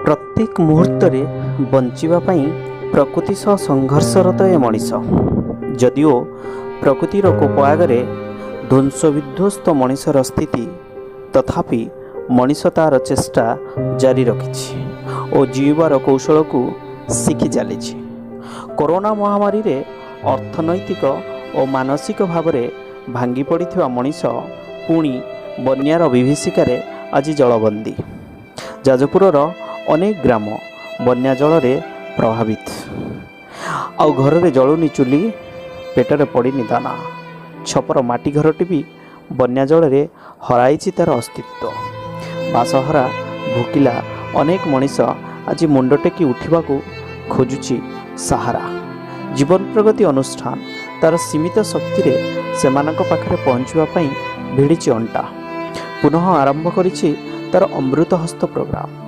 प्रत्येक मुहूर्त बंचिबा पई प्रकृति सह संघर्षरत ए मनीष। जदिओ प्रकृतिर कोप आगरे ध्वंस विध्वस्त मनीषर स्थिति, तथापि मनीष तार चेष्टा जारी रखिछि और जीवार कौशल को शिखि चली। कोरोना महामारी रे अर्थनैतिक और मानसिक भाव में भांगी पड़िथिबा मनीष पुणी बन्यार विभीषिकार आज जलबंदी। जाजपुरर अनेक ग्राम बन्या जल प्रभावित। आउ घर रे जलुनी चुली, पेटरे पड़िनी दाना। छपर माटी घरटी भी बन्या जल हराई तार अस्तित्व। बासहरा भोकिला अनेक मनीष आज मुंड टेकी उठा खोजुची सहारा। जीवन प्रगति अनुष्ठान तार सीमित शक्ति रे सेमानक पाखरे पहुँचवाई भिड़ी अंटा। पुनः आरंभ करिछि तार अमृत हस्त प्रोग्राम।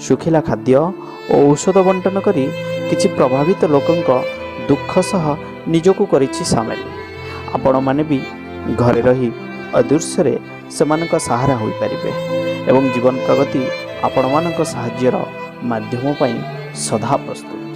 सुखिला खाद्य और औषध बंटन करी किछि प्रभावित लोकंक दुख सह निजकु करिछि सामिल। आपण माने भी घरे रही अदृश्य सेमानक सहारा होई परिबे एवं जीवन प्रगति आपण मानक साहाय्यर माध्यम पई सदा प्रस्तुत।